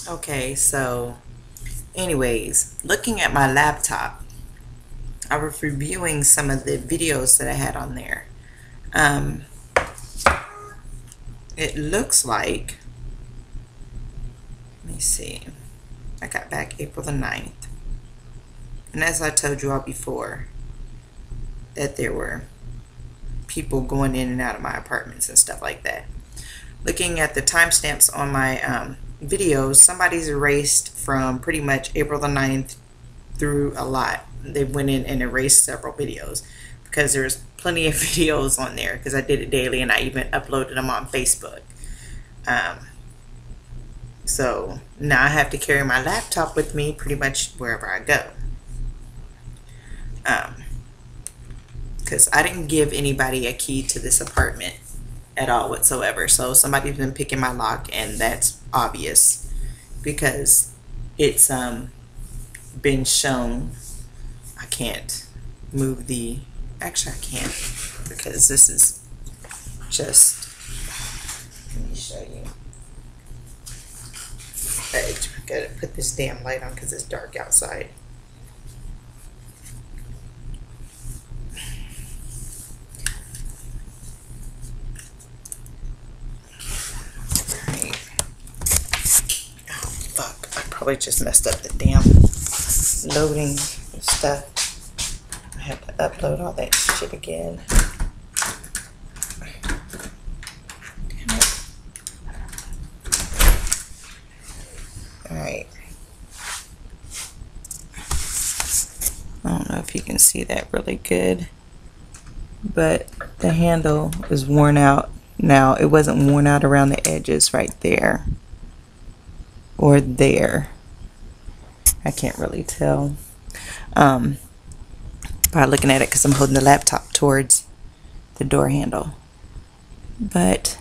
Okay, so anyways, looking at my laptop, I was reviewing some of the videos that I had on there. Um, it looks like, let me see, I got back April the 9th. And as I told you all before, that there were people going in and out of my apartments and stuff like that. Looking at the timestamps on my videos, somebody's erased from pretty much April the 9th through a lot. They went in and erased several videos because there's plenty of videos on there because I did it daily and I even uploaded them on Facebook. So now I have to carry my laptop with me pretty much wherever I go. Because I didn't give anybody a key to this apartment at all whatsoever. So somebody's been picking my lock, and that's obvious because it's been shown. I can't move the, actually I can, because this is just, let me show you. I gotta put this damn light on because it's dark outside. Probably just messed up the damn loading stuff. I have to upload all that shit again. Damn it. Alright. I don't know if you can see that really good, but the handle is worn out. Now, it wasn't worn out around the edges right there or there. I can't really tell by looking at it because I'm holding the laptop towards the door handle. But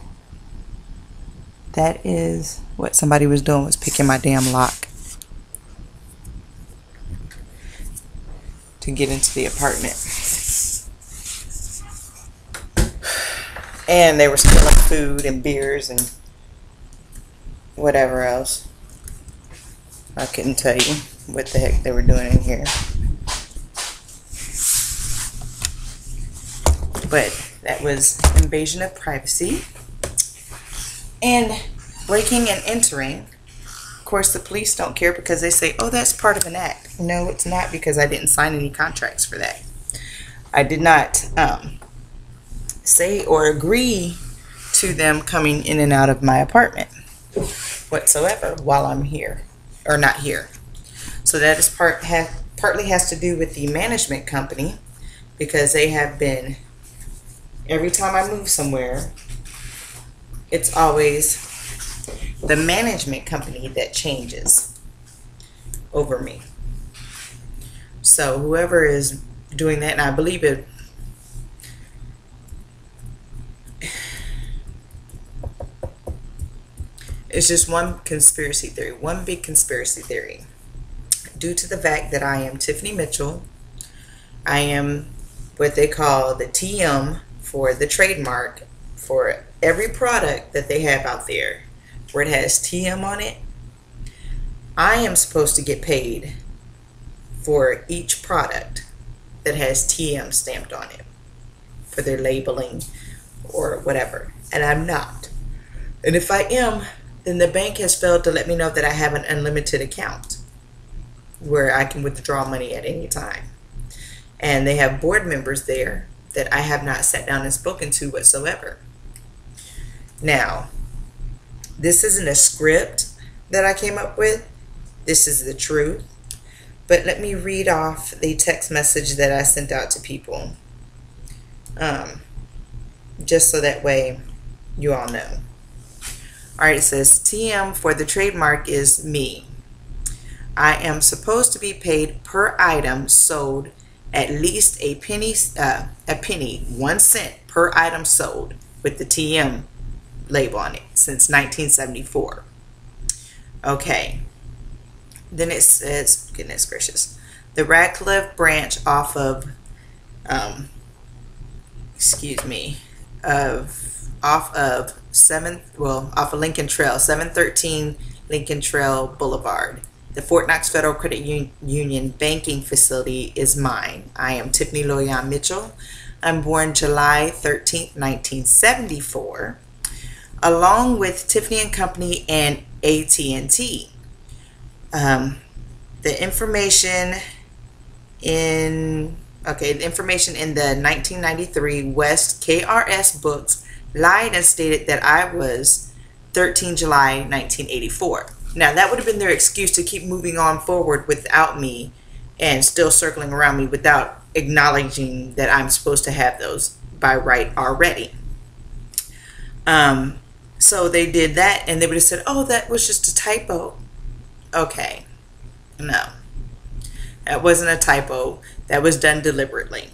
that is what somebody was doing, was picking my damn lock to get into the apartment. And they were stealing food and beers and whatever else. I couldn't tell you what the heck they were doing in here. But that was invasion of privacy. And breaking and entering. Of course, the police don't care because they say, oh, that's part of an act. No, it's not, because I didn't sign any contracts for that. I did not say or agree to them coming in and out of my apartment whatsoever while I'm here. Or not here. So that is partly has to do with the management company, because they have been, every time I move somewhere, it's always the management company that changes over me. So whoever is doing that, and I believe it, it's just one conspiracy theory, one big conspiracy theory. Due to the fact that I am Tiffany Mitchell, I am what they call the TM for the trademark for every product that they have out there where it has TM on it. I am supposed to get paid for each product that has TM stamped on it for their labeling or whatever, and I'm not. And if I am, then the bank has failed to let me know that I have an unlimited account where I can withdraw money at any time. And they have board members there that I have not sat down and spoken to whatsoever. Now, this isn't a script that I came up with. This is the truth. But let me read off the text message that I sent out to people. Just so that way you all know. Alright, it says TM for the trademark is me. I am supposed to be paid per item sold at least a penny, 1 cent per item sold with the TM label on it since 1974. Okay. Then it says, goodness gracious, the Radcliffe branch off of, off of Lincoln Trail, 713 Lincoln Trail Boulevard. The Fort Knox Federal Credit Union banking facility is mine. I am Tiffany Loyan Mitchell. I'm born July 13th, 1974, along with Tiffany and Company and AT&T. The information in the 1993 West KRS books lied and stated that I was 13 July 1984. Now, that would have been their excuse to keep moving on forward without me and still circling around me without acknowledging that I'm supposed to have those by right already. So they did that, and they would have said, oh, that was just a typo. Okay. No. That wasn't a typo. That was done deliberately.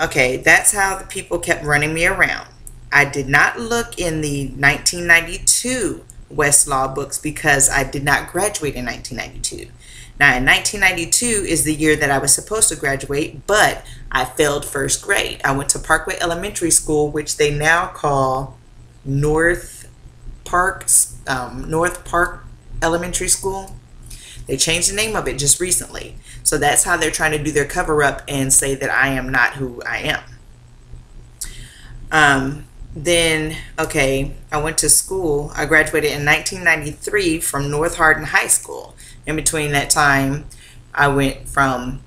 Okay, that's how the people kept running me around. I did not look in the 1992 Westlaw books because I did not graduate in 1992. Now, in 1992 is the year that I was supposed to graduate, but I failed first grade. I went to Parkway Elementary School, which they now call North Park Elementary School. They changed the name of it just recently. So that's how they're trying to do their cover up and say that I am not who I am. Then, okay, I went to school. I graduated in 1993 from North Hardin High School. In between that time, I went from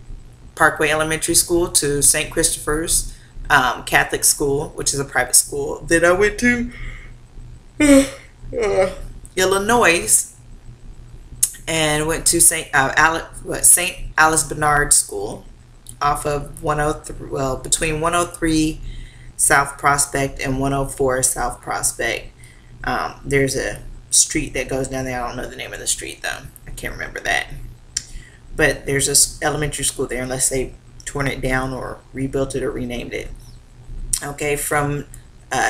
Parkway Elementary School to St. Christopher's Catholic School, which is a private school. Then I went to Illinois and went to St. Alice Bernard School off of 103, well, between 103 South Prospect and 104 South Prospect. There's a street that goes down there. I don't know the name of the street though. I can't remember that. But there's this elementary school there, unless they torn it down or rebuilt it or renamed it. Okay, from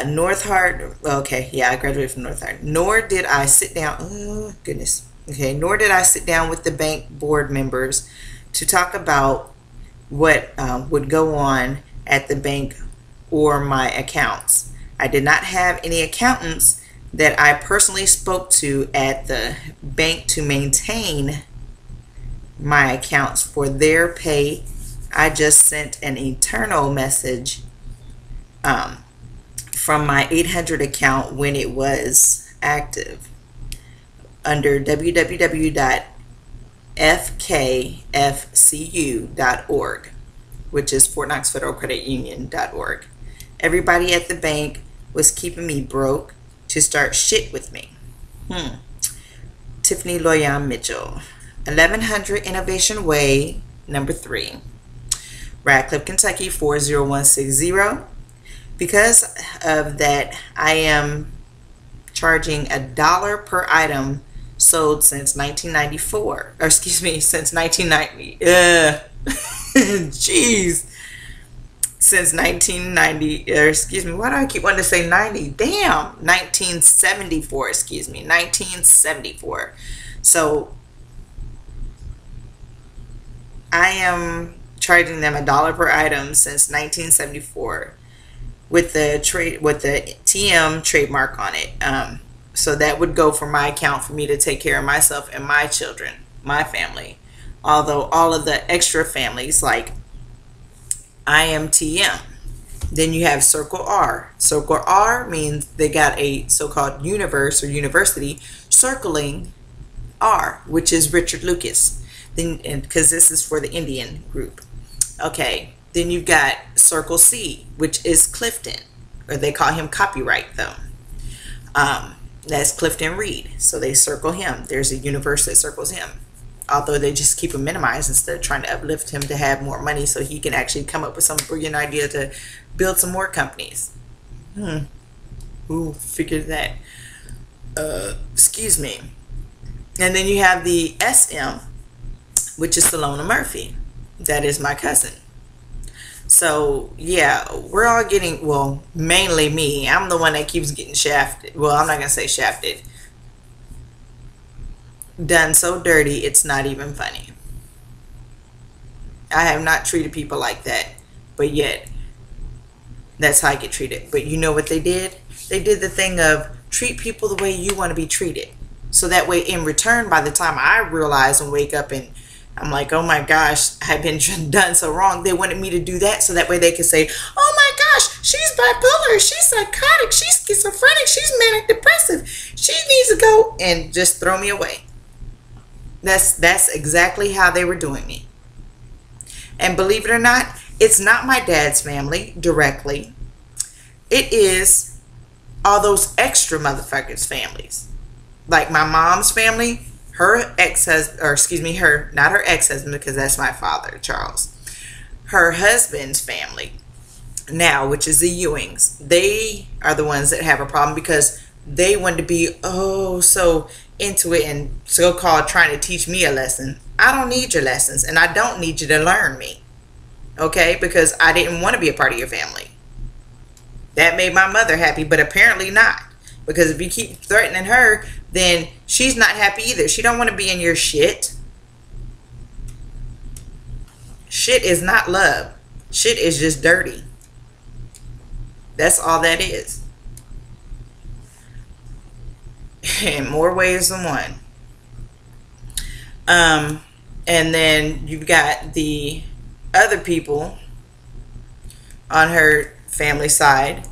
North Hardin. Okay, yeah, I graduated from North Hardin. Nor did I sit down. Oh goodness. Okay, nor did I sit down with the bank board members to talk about what would go on at the bank or my accounts. I did not have any accountants that I personally spoke to at the bank to maintain my accounts for their pay. I just sent an internal message from my 800 account when it was active under www.fkfcu.org, which is Fort Knox Federal Credit Union.org. Everybody at the bank was keeping me broke to start shit with me. Tiffany Loyan Mitchell, 1100 Innovation Way, number 3, Radcliffe, Kentucky 40160. Because of that, I am charging $1 per item sold since 1994, or excuse me, since 1990. Jeez. Since 1990, or excuse me, why do I keep wanting to say 90? Damn, 1974, excuse me, 1974. So I am charging them $1 per item since 1974 with the TM trademark on it. So that would go for my account for me to take care of myself and my children, my family. Although all of the extra families like IMTM. Then you have Circle R. Circle R means they got a so-called universe or university circling R, which is Richard Lucas. Then, because this is for the Indian group. Okay. Then you've got Circle C, which is Clifton, or they call him copyright though. That's Clifton Reed. So they circle him. There's a universe that circles him. Although they just keep him minimized instead of trying to uplift him to have more money so he can actually come up with some brilliant idea to build some more companies. Who figured that? Excuse me. And then you have the SM, which is Salona Murphy. That is my cousin. So, yeah, we're all getting, well, mainly me. I'm the one that keeps getting shafted. Well, I'm not going to say shafted. Done so dirty, it's not even funny. I have not treated people like that, but yet that's how I get treated. But you know what they did? They did the thing of treat people the way you want to be treated. So that way, in return, by the time I realize and wake up and I'm like, oh my gosh, I've been done so wrong, they wanted me to do that so that way they could say, oh my gosh, she's bipolar, she's psychotic, she's schizophrenic, she's manic depressive, she needs to go, and just throw me away. That's exactly how they were doing me. And believe it or not, it's not my dad's family directly. It is all those extra motherfuckers' families. Like my mom's family, her ex-husband, or excuse me, not her ex-husband, because that's my father, Charles. Her husband's family now, which is the Ewings, they are the ones that have a problem because they want to be, oh, so into it and so-called trying to teach me a lesson. I don't need your lessons, and I don't need you to learn me, okay? Because I didn't want to be a part of your family. That made my mother happy, but apparently not. Because if you keep threatening her, then she's not happy either. She don't want to be in your shit. Shit is not love. Shit is just dirty. That's all that is. In more ways than one. And then you've got the other people on her family side.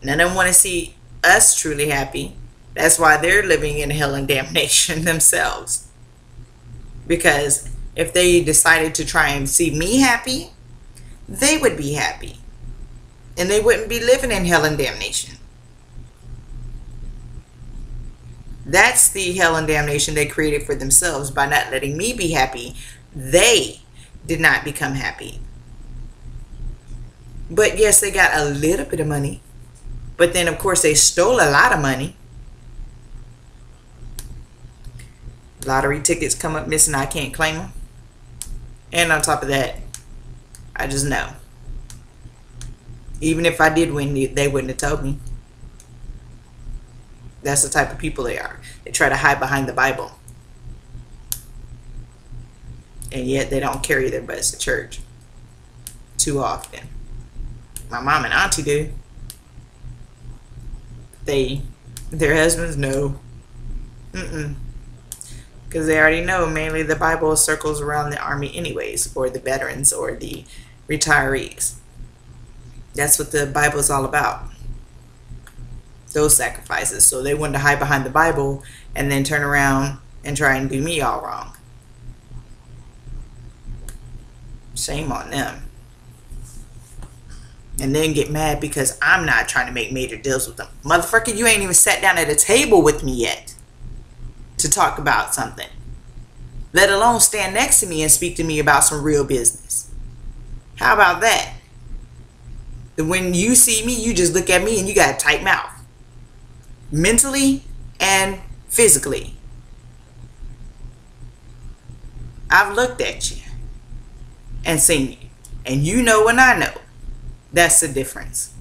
None of them want to see us truly happy. That's why they're living in hell and damnation themselves. Because if they decided to try and see me happy, they would be happy. And they wouldn't be living in hell and damnation. That's the hell and damnation they created for themselves by not letting me be happy. They did not become happy. But yes, they got a little bit of money. But then, of course, they stole a lot of money. Lottery tickets come up missing. I can't claim them. And on top of that, I just know. Even if I did win, they wouldn't have told me. That's the type of people they are. They try to hide behind the Bible. And yet they don't carry their butts to church too often. My mom and auntie do. Their husbands, no. Because they already know mainly the Bible circles around the army anyways, or the veterans, or the retirees. That's what the Bible is all about. Those sacrifices. So they wanted to hide behind the Bible and then turn around and try and do me all wrong. Shame on them. And then get mad because I'm not trying to make major deals with them. Motherfucker, you ain't even sat down at a table with me yet to talk about something. Let alone stand next to me and speak to me about some real business. How about that? When you see me, you just look at me and you got a tight mouth. Mentally and physically. I've looked at you and seen you. And you know and I know. That's the difference.